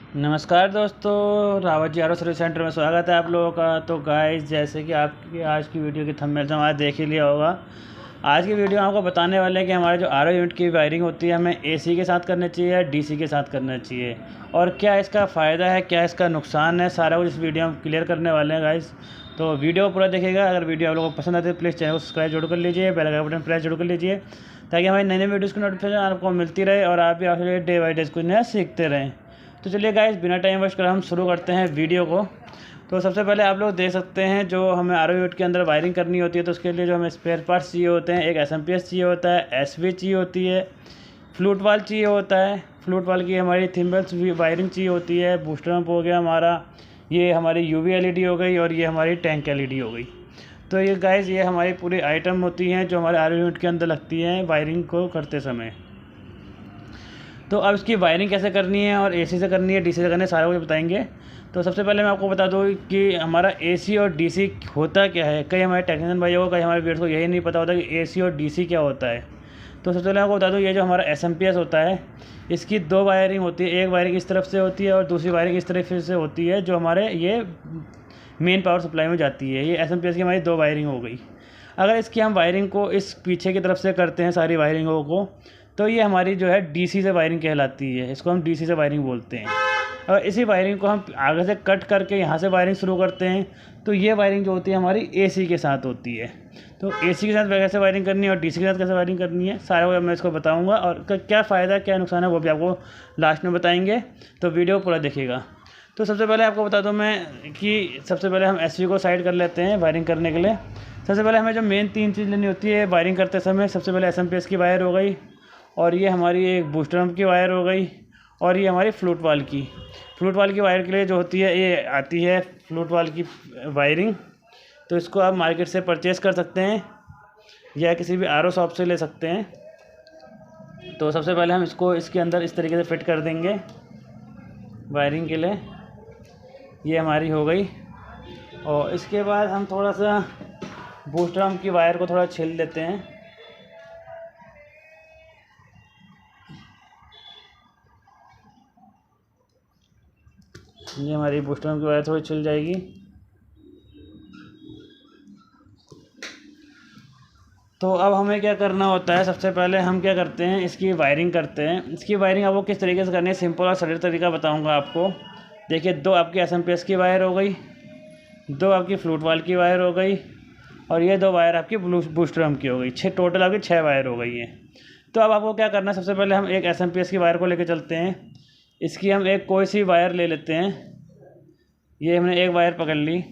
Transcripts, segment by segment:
नमस्कार दोस्तों, Rawat ji are service centre में स्वागत है आप लोगों का। तो गाइस, जैसे कि आपकी आज की वीडियो की थंबनेल से हमारा देख ही लिया होगा। आज की वीडियो में आपको बताने वाले हैं कि हमारे जो आर ओ यूनिट की वायरिंग होती है हमें एसी के साथ करनी चाहिए या डीसी के साथ करना चाहिए, और क्या इसका फ़ायदा है, क्या इसका नुकसान है, सारा कुछ इस वीडियो में क्लियर करने वाले हैं गाइस। तो वीडियो पूरा देखिएगा। अगर वीडियो आप लोगों को पसंद आती है तो प्लीज़ चैनल को सब्सक्राइब जरूर कर लीजिए, बेल आइकन बटन प्रेस जरूर कर लीजिए, ताकि हमारी नई नई वीडियोज़ की नोटिफिकेशन आपको मिलती रहे और आप भी आपसे डे बाई डे कुछ नया सीखते रहें। तो चलिए गाइस, बिना टाइम वेस्ट कर हम शुरू करते हैं वीडियो को। तो सबसे पहले आप लोग देख सकते हैं, जो हमें आर ओ यूनिट के अंदर वायरिंग करनी होती है तो उसके लिए जो हमें स्पेयर पार्ट्स चाहिए होते हैं, एक SMP चाहिए होता है, SV चाहिए होती है, फ्लूट वाल चाहिए होता है, फ्लूट वाल की हमारी थिम्बल्स वायरिंग चाहिए होती है, बूस्टर पंप हो गया हमारा, ये हमारी UV LED हो गई, और ये हमारी टैंक LED हो गई। तो ये गाइस, ये हमारी पूरी आइटम होती हैं जो हमारे आर ओ यूनिट के अंदर लगती हैं वायरिंग को करते समय। तो अब इसकी वायरिंग कैसे करनी है और AC से करनी है, DC से करनी है, सारा कुछ बताएंगे। तो सबसे पहले मैं आपको बता दूँ कि हमारा AC और DC होता क्या है। कई हमारे टेक्नीशियन भाइयों को, कई हमारे व्यूअर्स को यही नहीं पता होता कि AC और DC क्या होता है। तो सबसे पहले आपको बता दूँ, ये जो हमारा SMPS होता है, इसकी दो वायरिंग होती है। एक वायरिंग इस तरफ से होती है और दूसरी वायरिंग इस तरफ से होती है, जो हमारे ये मेन पावर सप्लाई में जाती है। ये SMPS की हमारी दो वायरिंग हो गई। अगर इसकी हम वायरिंग को इस पीछे की तरफ से करते हैं सारी वायरिंगों को, तो ये हमारी जो है DC से वायरिंग कहलाती है। इसको हम DC से वायरिंग बोलते हैं। और इसी वायरिंग को हम आगे से कट करके यहाँ से वायरिंग शुरू करते हैं, तो ये वायरिंग जो होती है हमारी AC के साथ होती है। तो AC के साथ कैसे वायरिंग करनी है और DC के साथ कैसे वायरिंग करनी है, सारा कुछ मैं इसको बताऊँगा, और क्या फ़ायदा क्या नुकसान है वो भी आपको लास्ट में बताएंगे। तो वीडियो पूरा देखिएगा। तो सबसे पहले आपको बता दूँ मैं कि सबसे पहले हम SV को साइड कर लेते हैं वायरिंग करने के लिए। सबसे पहले हमें जो मेन तीन चीज़ लेनी होती है वायरिंग करते समय, सबसे पहले SMPS की वायर हो गई, और ये हमारी एक बूस्टर पंप की वायर हो गई, और ये हमारी फ्लूट वाल की वायर के लिए जो होती है, ये आती है फ्लूट वाल की वायरिंग। तो इसको आप मार्केट से परचेज़ कर सकते हैं या किसी भी RO शॉप से ले सकते हैं। तो सबसे पहले हम इसको इसके अंदर इस तरीके से फिट कर देंगे वायरिंग के लिए। ये हमारी हो गई, और इसके बाद हम थोड़ा सा बूस्टर पंप की वायर को थोड़ा छील लेते हैं। ये हमारी बूस्टर पंप की वायर थोड़ी छिल जाएगी। तो अब हमें क्या करना होता है, सबसे पहले हम क्या करते हैं, इसकी वायरिंग करते हैं। इसकी वायरिंग आपको किस तरीके से करनी है, सिंपल और सरल तरीका बताऊंगा आपको। देखिए, दो आपकी SMPS की वायर हो गई, दो आपकी फ्लूट वाल की वायर हो गई, और ये दो वायर आपकी बूस्टर पंप की हो गई। टोटल आपकी 6 वायर हो गई हैं। तो अब आपको क्या करना है, सबसे पहले हम एक SMPS की वायर को लेकर चलते हैं। इसकी हम एक कोई सी वायर ले लेते हैं। ये हमने एक वायर पकड़ ली।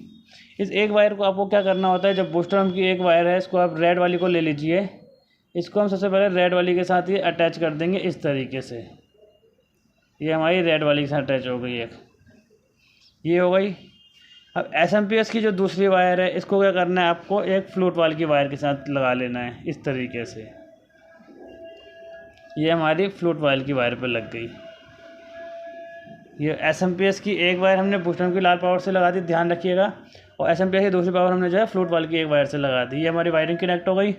इस एक वायर को आपको क्या करना होता है, जब बूस्टर पंप की एक वायर है, इसको आप रेड वाली को ले लीजिए। इसको हम सबसे पहले रेड वाली के साथ ही अटैच कर देंगे इस तरीके से। ये हमारी रेड वाली के साथ अटैच हो गई एक, ये हो गई। अब SMPS की जो दूसरी वायर है, इसको क्या करना है, आपको एक फ्लूट वाल की वायर के साथ लगा लेना है इस तरीके से। ये हमारी फ्लूट वाल की वायर पर लग गई। ये SMPS की एक वायर हमने बूस्टर पंप की लाल पावर से लगा दी, ध्यान रखिएगा, और SMPS की दूसरी पावर हमने जो है फ्लूट वाल की एक वायर से लगा दी। ये हमारी वायरिंग कनेक्ट हो गई।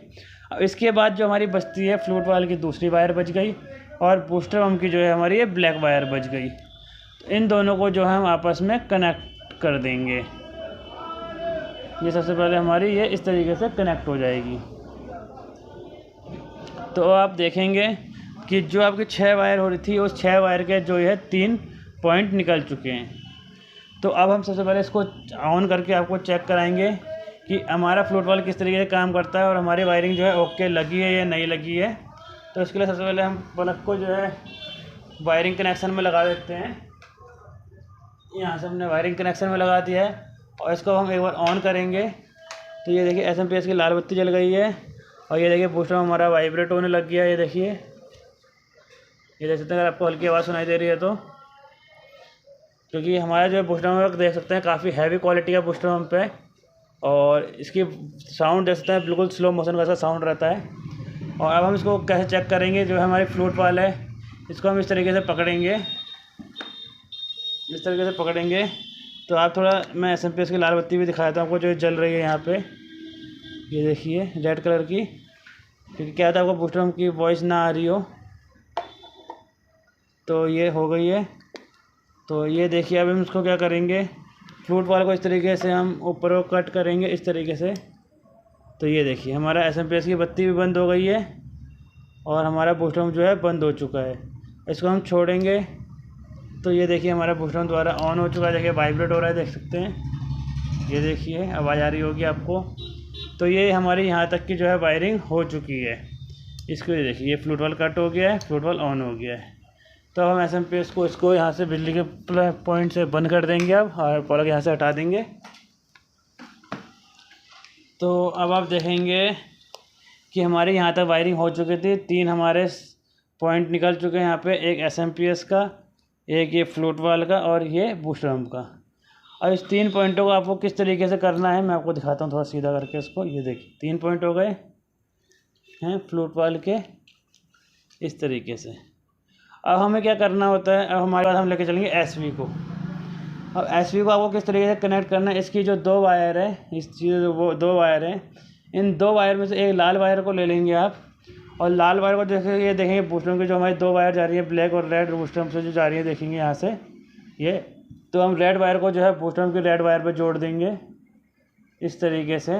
अब इसके बाद जो हमारी बचती है, फ्लूट वाल की दूसरी वायर बच गई, और बूस्टर पंप की जो है हमारी ये ब्लैक वायर बच गई। तो इन दोनों को जो है हम आपस में कनेक्ट कर देंगे। ये सबसे पहले हमारी ये इस तरीके से कनेक्ट हो जाएगी। तो आप देखेंगे कि जो आपकी 6 वायर हो रही थी, उस 6 वायर के जो है 3 पॉइंट निकल चुके हैं। तो अब हम सबसे पहले इसको ऑन करके आपको चेक कराएंगे कि हमारा फ्लूट वाल किस तरीके से काम करता है और हमारी वायरिंग जो है ओके लगी है या नहीं लगी है। तो इसके लिए सबसे पहले हम बल्ब को जो है वायरिंग कनेक्शन में लगा देते हैं। यहाँ से हमने वायरिंग कनेक्शन में लगा दिया है, और इसको हम एक बार ऑन करेंगे तो ये देखिए SMPS की लाल बत्ती जल गई है, और ये देखिए बूस्टर हमारा वाइब्रेट होने लग गया है। ये देखिए, ये देख सकते हैं, अगर आपको हल्की आवाज़ सुनाई दे रही है तो, क्योंकि हमारा जो बूस्टर पंप देख सकते हैं काफ़ी हैवी क्वालिटी का बूस्टर पंप है, और इसकी साउंड देख सकते हैं बिल्कुल स्लो मोशन का सा साउंड रहता है। और अब हम इसको कैसे चेक करेंगे, जो है हमारी फ्लूट वाल है, इसको हम इस तरीके से पकड़ेंगे, इस तरीके से पकड़ेंगे। तो आप थोड़ा, मैं SMPS की लाल बत्ती भी दिखाया था आपको, जो जल रही है यहाँ पे, ये देखिए रेड कलर की, क्योंकि क्या था आपको बूस्टर पंप की वॉइस ना आ रही हो। तो ये हो गई है। तो ये देखिए अब हम इसको क्या करेंगे, फ्लूट वाले को इस तरीके से हम ऊपर को कट करेंगे इस तरीके से। तो ये देखिए हमारा एसएमपीएस की बत्ती भी बंद हो गई है और हमारा बूस्ट पम्प जो है बंद हो चुका है। इसको हम छोड़ेंगे तो ये देखिए हमारा बूस्ट पम्प दोबारा ऑन हो चुका है। देखिए वाइब्रेट हो रहा है, देख सकते हैं, ये देखिए आवाज़ आ रही होगी आपको। तो ये हमारी यहाँ तक की जो है वायरिंग हो चुकी है। इसको ये देखिए ये फ्लूट वाल कट हो गया है, फ्लूट वाल ऑन हो गया है। तो हम एसएमपीएस को इसको यहाँ से बिजली के पॉइंट से बंद कर देंगे अब, और प्लग यहाँ से हटा देंगे। तो अब आप देखेंगे कि हमारे यहाँ तक वायरिंग हो चुकी थी। 3 हमारे पॉइंट निकल चुके हैं यहाँ पे, एक एसएमपीएस का, एक ये फ्लूट वाल का और ये बूस्ट पम्प का। और इस 3 पॉइंटों को आपको किस तरीके से करना है मैं आपको दिखाता हूँ थोड़ा सीधा करके इसको। ये देखिए 3 पॉइंट हो गए हैं फ्लूट वाल के इस तरीके से। अब हमें क्या करना होता है, अब हमारे पास हम लेके चलेंगे एसवी को। अब एसवी को आपको किस तरीके से कनेक्ट करना है, इसकी जो 2 वायर है, इस चीज़ वो 2 वायर हैं, इन 2 वायर में से एक लाल वायर को ले लेंगे आप। और लाल वायर को जैसे ये देखेंगे बूस्ट पम्प की जो हमारी 2 वायर जा रही है ब्लैक और रेड बूस्ट पम्प से जो जा रही है, देखेंगे यहाँ से ये। तो हम रेड वायर को जो है बूस्ट पम्प की रेड वायर पर जोड़ देंगे इस तरीके से।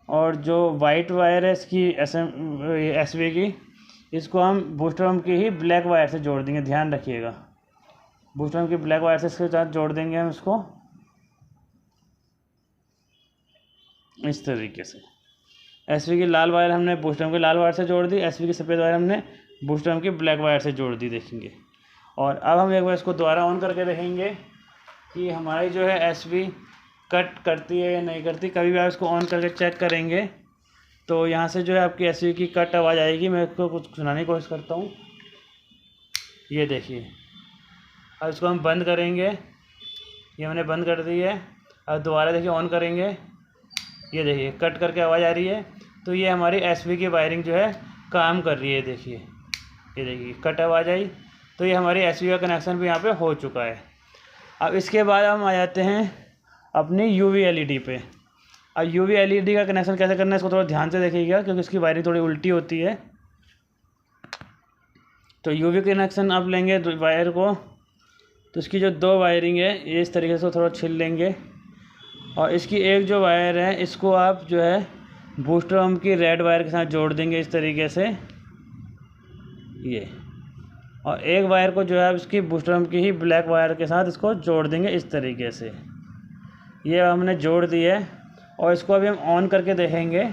और जो वाइट वायर है इसकी एसवी की, इसको हम बूस्ट पम्प की ही ब्लैक वायर से जोड़ देंगे। ध्यान रखिएगा, बूस्ट पम्प की ब्लैक वायर से इसके साथ जोड़ देंगे हम इसको इस तरीके से। एसवी की लाल वायर हमने बूस्ट पम्प की लाल वायर से जोड़ दी, एसवी की सफ़ेद वायर हमने बूस्ट पम्प की ब्लैक वायर से जोड़ दी, देखेंगे। और अब हम एक बार इसको दोबारा ऑन करके देखेंगे कि हमारी जो है एसवी कट करती है या नहीं करती। कभी भी आप इसको ऑन करके चेक करेंगे तो यहाँ से जो है आपकी एसवी की कट आवाज़ आएगी। मैं इसको कुछ सुनाने की कोशिश करता हूँ, ये देखिए। अब इसको हम बंद करेंगे, ये हमने बंद कर दी है। अब दोबारा देखिए ऑन करेंगे, ये देखिए कट करके आवाज़ आ रही है। तो ये हमारी एसवी की वायरिंग जो है काम कर रही है, देखिए ये देखिए कट आवाज़ आई। तो ये हमारी एसवी का कनेक्शन भी यहाँ पे हो चुका है। अब इसके बाद हम आ जाते हैं अपनी यूवी एलईडी पे। अब यूवी एलईडी का कनेक्शन कैसे करना है इसको थोड़ा ध्यान से देखिएगा, क्योंकि इसकी वायरिंग थोड़ी उल्टी होती है। तो यूवी कनेक्शन आप लेंगे वायर को, तो इसकी जो 2 वायरिंग है ये इस तरीके से थोड़ा छील लेंगे। और इसकी एक जो वायर है इसको आप जो है बूस्ट पम्प की रेड वायर के साथ जोड़ देंगे इस तरीके से, ये। और एक वायर को जो है इसकी बूस्ट पम्प की ही ब्लैक वायर के साथ इसको जोड़ देंगे इस तरीके से। ये हमने जोड़ दी है और इसको अभी हम ऑन करके देखेंगे।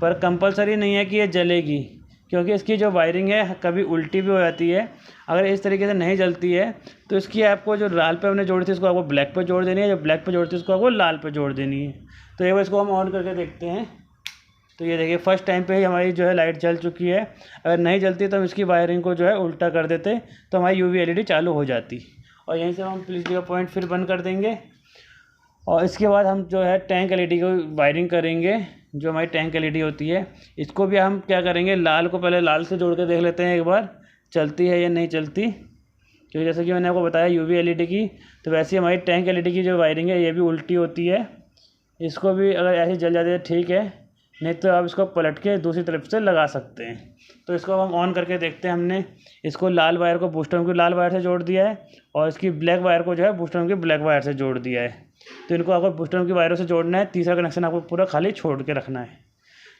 पर कंपलसरी नहीं है कि ये जलेगी, क्योंकि इसकी जो वायरिंग है कभी उल्टी भी हो जाती है। अगर इस तरीके से नहीं जलती है तो इसकी आपको जो लाल पे हमने जोड़ी थी इसको आपको ब्लैक पे जोड़ देनी है, जो ब्लैक पे जोड़ती है उसको आपको लाल पे जोड़ देनी है। तो एक बार इसको हम ऑन करके देखते हैं। तो ये देखिए फर्स्ट टाइम पे ही हमारी जो है लाइट जल चुकी है। अगर नहीं जलती तो हम इसकी वायरिंग को जो है उल्टा कर देते तो हमारी यूवी एलईडी चालू हो जाती। और यहीं से हम बिजली का पॉइंट फिर बंद कर देंगे। और इसके बाद हम जो है टैंक एलईडी को वायरिंग करेंगे। जो हमारी टैंक एलईडी होती है इसको भी हम क्या करेंगे, लाल को पहले लाल से जोड़ कर देख लेते हैं एक बार चलती है या नहीं चलती। क्योंकि जैसे कि मैंने आपको बताया यूवी एलईडी की, तो वैसे ही हमारी टैंक एलईडी की जो वायरिंग है ये भी उल्टी होती है। इसको भी अगर ऐसे जल जाती है ठीक है, नहीं तो आप इसको पलट के दूसरी तरफ से लगा सकते हैं। तो इसको हम ऑन करके देखते हैं। हमने इसको लाल वायर को बूस्ट पम्प की लाल वायर से जोड़ दिया है और इसकी ब्लैक वायर को जो है बूस्ट पम्प की ब्लैक वायर से जोड़ दिया है। तो इनको आपको बूस्ट पम्प की वायरों से जोड़ना है, तीसरा कनेक्शन आपको पूरा खाली छोड़ के रखना है।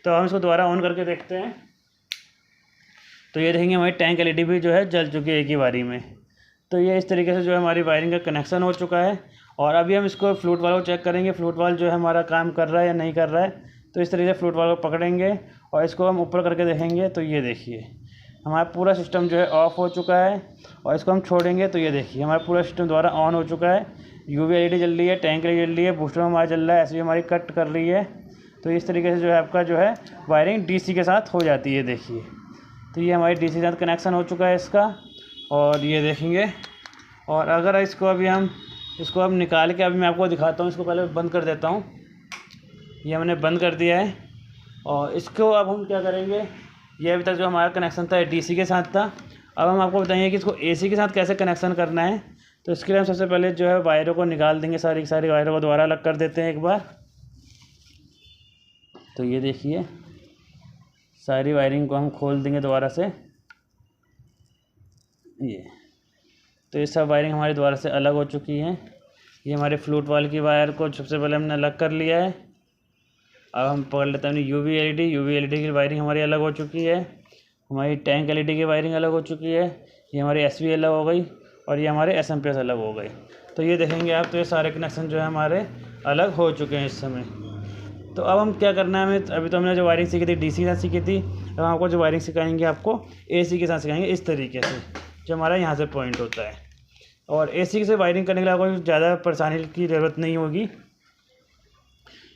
तो हम इसको दोबारा ऑन करके देखते हैं। तो ये देखेंगे हमारी टैंक एलईडी भी जो है जल चुकी है एक ही बारी में। तो ये इस तरीके से जो है हमारी वायरिंग का कनेक्शन हो चुका है। और अभी हम इसको फ्लूट वाल को चेक करेंगे, फ्लूट वाल जो है हमारा काम कर रहा है या नहीं कर रहा है। तो इस तरीके से फ्लूट वाल को पकड़ेंगे और इसको हम ऊपर करके देखेंगे। तो ये देखिए हमारा पूरा सिस्टम जो है ऑफ हो चुका है। और इसको हम छोड़ेंगे तो ये देखिए हमारा पूरा सिस्टम दोबारा ऑन हो चुका है। यूवी एलईडी जल रही है, टैंक एलईडी जल रही है, बूस्टर हमारा जल रहा है, एसवी हमारी कट कर रही है। तो इस तरीके से जो है आपका जो है वायरिंग डीसी के साथ हो जाती है, देखिए। तो ये हमारी डीसी के साथ कनेक्शन हो चुका है इसका। और ये देखेंगे, और अगर इसको अभी हम इसको अब निकाल के अभी मैं आपको दिखाता हूँ। इसको पहले बंद कर देता हूँ। ये हमने बंद कर दिया है। और इसको अब हम क्या करेंगे, ये अभी तक जो हमारा कनेक्शन था डीसी के साथ था। अब हम आपको बताएंगे कि इसको एसी के साथ कैसे कनेक्शन करना है। तो इसके लिए हम सबसे पहले जो है वायरों को निकाल देंगे, सारी सारी वायरों को दोबारा अलग कर देते हैं एक बार। तो ये देखिए सारी वायरिंग को हम खोल देंगे दोबारा से, ये। तो ये सब वायरिंग हमारी दोबारा से अलग हो चुकी है। ये हमारे फ्लूट वाल की वायर को सबसे पहले हमने अलग कर लिया है। अब हम पकड़ लेते हैं अपनी यूवी एलईडी की वायरिंग हमारी अलग हो चुकी है। हमारी टैंक एलईडी की वायरिंग अलग हो चुकी है। ये हमारी एसवी अलग हो गई और ये हमारे एसएमपीएस अलग हो गई। तो ये देखेंगे आप, तो ये सारे कनेक्शन जो है हमारे अलग हो चुके हैं इस समय। तो अब हम क्या करना है, हमें अभी तो हमने जो वायरिंग सीखी थी डीसी के साथ सीखी थी, अब आपको जो वायरिंग सिखाएंगे आपको एसी के साथ सिखाएंगे इस तरीके से, जो हमारा यहाँ से पॉइंट होता है। और एसी से वायरिंग करने के लिए आपको ज़्यादा परेशानी की ज़रूरत नहीं होगी,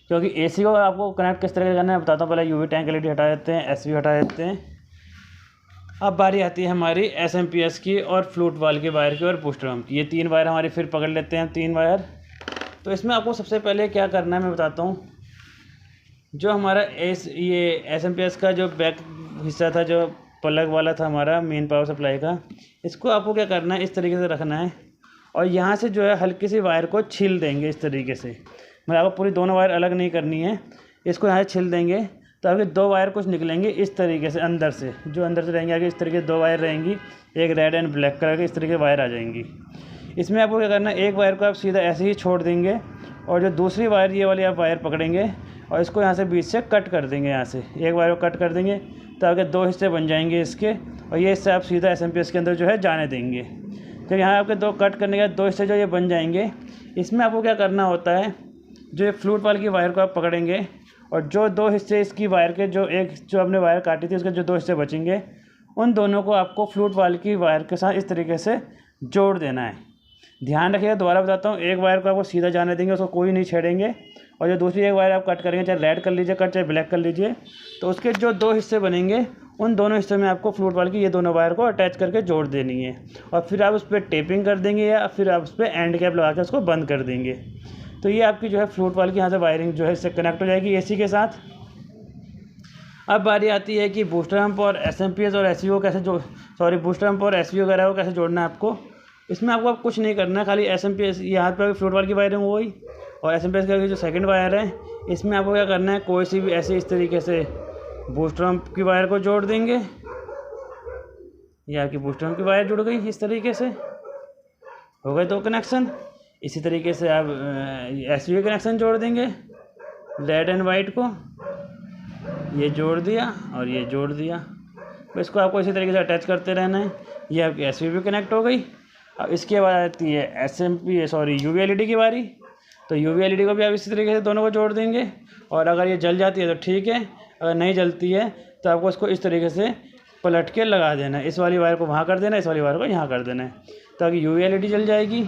क्योंकि एसी को आपको कनेक्ट किस तरह से करना है बताता हूँ। पहले यूवी टैंक एलईडी हटा देते हैं, एसवी हटा देते हैं। अब बारी आती है हमारी एसएमपीएस की और फ्लूट वाल की वायर की और बूस्टर पंप की। ये 3 वायर हमारी फिर पकड़ लेते हैं, 3 वायर। तो इसमें आपको सबसे पहले क्या करना है मैं बताता हूँ। जो हमारा ये एसएमपीएस का जो बैक हिस्सा था, जो प्लग वाला था हमारा मेन पावर सप्लाई का, इसको आपको क्या करना है, इस तरीके से रखना है और यहाँ से जो है हल्की सी वायर को छील देंगे इस तरीके से। मतलब आपको पूरी दोनों वायर अलग नहीं करनी है, इसको यहाँ से छील देंगे तो आपके 2 वायर कुछ निकलेंगे इस तरीके से अंदर से, जो अंदर से रहेंगे आगे इस तरीके से 2 वायर रहेंगी, एक रेड एंड ब्लैक कलर के इस तरीके वायर आ जाएंगी। इसमें आपको क्या करना है, एक वायर को आप सीधा ऐसे ही छोड़ देंगे और जो दूसरी वायर ये वाली आप वायर पकड़ेंगे और इसको यहाँ से बीच से कट कर देंगे। यहाँ से एक वायर को कट कर देंगे तो आपके 2 हिस्से बन जाएंगे इसके, और ये हिस्से आप सीधा एसएमपीएस के अंदर जो है जाने देंगे। जब यहाँ आपके 2 कट करने के बाद 2 हिस्से जो ये बन जाएंगे, इसमें आपको क्या करना होता है, जो ये फ्लूट वाल की वायर को आप पकड़ेंगे और जो 2 हिस्से इसकी वायर के, जो आपने वायर काटी थी उसके जो 2 हिस्से बचेंगे, उन दोनों को आपको फ्लूट वाल की वायर के साथ इस तरीके से जोड़ देना है। ध्यान रखिएगा, दोबारा बताता हूँ, एक वायर को आपको सीधा जाने देंगे, उसको कोई नहीं छेड़ेंगे, और जो दूसरी एक वायर आप कट करेंगे, चाहे रेड कर लीजिए कट, चाहे ब्लैक कर लीजिए, तो उसके जो 2 हिस्से बनेंगे उन दोनों हिस्सों में आपको फ्लूट वाल की ये दोनों वायर को अटैच करके जोड़ देनी है। और फिर आप उस पर टेपिंग कर देंगे या फिर आप उस पर एंड कैप लगा के उसको बंद कर देंगे। तो ये आपकी जो है फ्लूट वाल की यहाँ से वायरिंग जो है इससे कनेक्ट हो जाएगी एसी के साथ। अब बारी आती है कि बूस्टर पंप और एसएमपीएस और एसवीओ कैसे बूस्टर पंप और एसवीओ वगैरह को कैसे जोड़ना है आपको। इसमें आपको अब कुछ नहीं करना है, खाली एसएमपीएस यहाँ पर फ्लूट वाल की वायरिंग हो गई, और एसएमपीएस का जो सेकंड वायर है इसमें आपको क्या करना है, कोई सी भी ऐसे इस तरीके से बूस्टर पंप की वायर को जोड़ देंगे। ये आपकी बूस्टर पंप की वायर जुड़ गई, इस तरीके से हो गए 2 कनेक्शन। इसी तरीके से आप एसवीओ कनेक्शन जोड़ देंगे, रेड एंड वाइट को ये जोड़ दिया और ये जोड़ दिया। तो इसको आपको इसी तरीके से अटैच करते रहना है। ये आपकी एसवीओ कनेक्ट हो गई। अब इसके बाद आती है यूवी एलईडी की बारी। तो यूवी एलईडी को भी आप इसी तरीके से दोनों को जोड़ देंगे, और अगर ये जल जाती है तो ठीक है, अगर नहीं जलती है तो आपको इसको इस तरीके से पलट के लगा देना है। इस वाली वायर को वहाँ कर देना है, इस वाली वायर को यहाँ कर देना है, ताकि यूवी एलईडी जल जाएगी।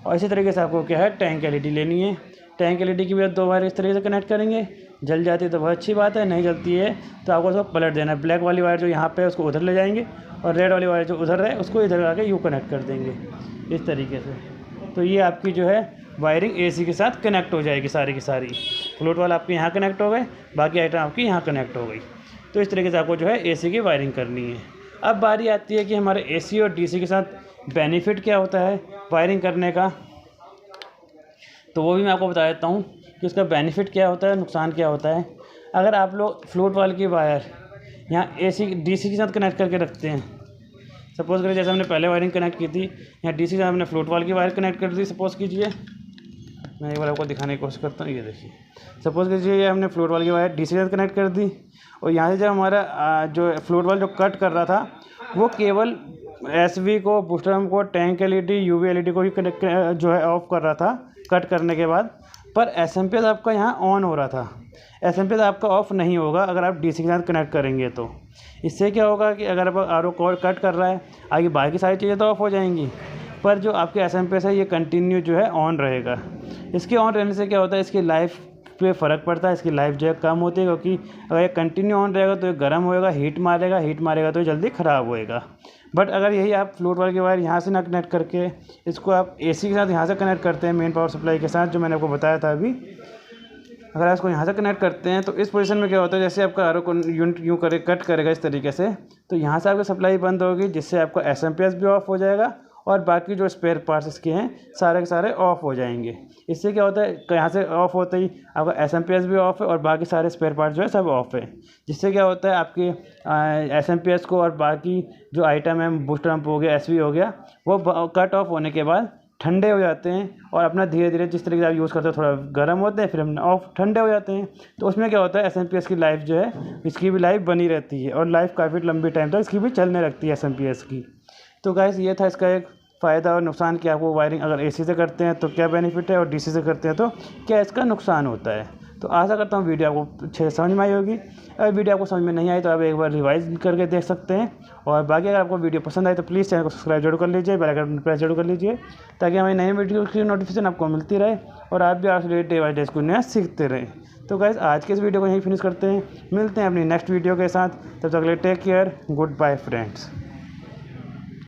और इसी तरीके से आपको क्या है, टैंक एलईडी लेनी है। टैंक एलईडी की भी 2 वायर इस तरीके से कनेक्ट करेंगे। जल जाती है तो बहुत अच्छी बात है, नहीं जलती है तो आपको उसको पलट देना है। ब्लैक वाली वायर जो यहाँ पे है उसको उधर ले जाएंगे, और रेड वाली वायर जो उधर है उसको इधर आके यू कनेक्ट कर देंगे इस तरीके से। तो ये आपकी जो है वायरिंग एसी के साथ कनेक्ट हो जाएगी सारी की सारी। फ्लूट वाला आपके यहाँ कनेक्ट हो गए, बाकी आइटम आपकी यहाँ कनेक्ट हो गई। तो इस तरीके से आपको जो है एसी की वायरिंग करनी है। अब बारी आती है कि हमारे एसी और डीसी के साथ बेनिफिट क्या होता है वायरिंग करने का, तो वो भी मैं आपको बता देता हूँ कि उसका बेनिफिट क्या होता है, नुकसान क्या होता है। अगर आप लोग फ्लूट वाल की वायर यहाँ एसी डीसी के साथ कनेक्ट करके रखते हैं, सपोज़ करिए जैसे हमने पहले वायरिंग कनेक्ट की थी, यहाँ डीसी के साथ हमने फ्लूट वाल की वायर कनेक्ट कर दी। सपोज़ कीजिए, मैं एक बार आपको दिखाने की कोशिश करता हूँ। ये देखिए, सपोज़ कीजिए ये हमने फ्लूट वाल की वायर डीसी के साथ कनेक्ट कर दी, और यहाँ से जब हमारा जो फ्लूट वाल जो कट कर रहा था वो केवल एसवी को, बूस्टर पंप को, टैंक एलईडी, यूवी एलईडी को ही कनेक्ट जो है ऑफ कर रहा था कट करने के बाद, पर एसएमपीएस आपका यहाँ ऑन हो रहा था। एसएमपीएस आपका ऑफ नहीं होगा अगर आप डीसी के साथ कनेक्ट करेंगे। तो इससे क्या होगा कि अगर आप आरओ कॉर्ड कट कर रहा है, आगे बाकी सारी चीज़ें तो ऑफ हो जाएंगी, पर जो आपके एसएमपीएस है ये कंटिन्यू जो है ऑन रहेगा। इसके ऑन रहने से क्या होता है, इसकी लाइफ पे फ़र्क पड़ता है, इसकी लाइफ जो है कम होती है, क्योंकि अगर ये कंटिन्यू ऑन रहेगा तो ये गर्म होएगा, हीट मारेगा तो ये जल्दी ख़राब होएगा। बट अगर यही आप फ्लूट वाल की वायर यहाँ से ना कनेक्ट करके इसको आप एसी के साथ यहाँ से कनेक्ट करते हैं, मेन पावर सप्लाई के साथ, जो मैंने आपको बताया था अभी, अगर आप इसको यहाँ से कनेक्ट करते हैं तो इस पोजीशन में क्या होता है, जैसे आपका आरओ यूनिट यूँ कट करेगा इस तरीके से, तो यहाँ से आपकी सप्लाई बंद होगी, जिससे आपका एसएमपीएस भी ऑफ हो जाएगा और बाकी जो स्पेयर पार्ट्स इसके हैं सारे के सारे ऑफ हो जाएंगे। इससे क्या होता है कि यहाँ से ऑफ होते ही आपका SMPS भी ऑफ है और बाकी सारे स्पेयर पार्ट्स जो है सब ऑफ है। जिससे क्या होता है आपके SMPS को और बाकी जो आइटम है बूस्टर पंप हो गया, SV हो गया, वो कट ऑफ होने के बाद ठंडे हो जाते हैं और अपना धीरे धीरे जिस तरीके से आप यूज़ करते हो थोड़ा गर्म होते हैं फिर हम ऑफ ठंडे हो जाते हैं। तो उसमें क्या होता है SMPS की लाइफ जो है इसकी भी लाइफ बनी रहती है और लाइफ काफ़ी लंबी टाइम तक इसकी भी चलने लगती है SMPS की। तो गाइस ये था इसका एक फ़ायदा और नुकसान कि आपको वायरिंग अगर AC से करते हैं तो क्या बेनिफिट है और DC से करते हैं तो क्या इसका नुकसान होता है। तो आशा करता हूँ वीडियो आपको अच्छे से समझ में आई होगी। अगर वीडियो आपको समझ में नहीं आई तो आप एक बार रिवाइज करके देख सकते हैं। और बाकी अगर आपको वीडियो पसंद आए तो प्लीज़ चैनल को सब्सक्राइब जरूर कर लीजिए, बेल आइकन प्रेस जरूर कर लीजिए ताकि हमारी नई वीडियो की नोटिफिकेशन आपको मिलती रहे और आप भी आपसे डे बाई डे को नया सीखते रहें। तो गाइस आज के इस वीडियो को यहीं फिनिश करते हैं, मिलते हैं अपनी नेक्स्ट वीडियो के साथ। तब तक के लिए take care, good bye friends.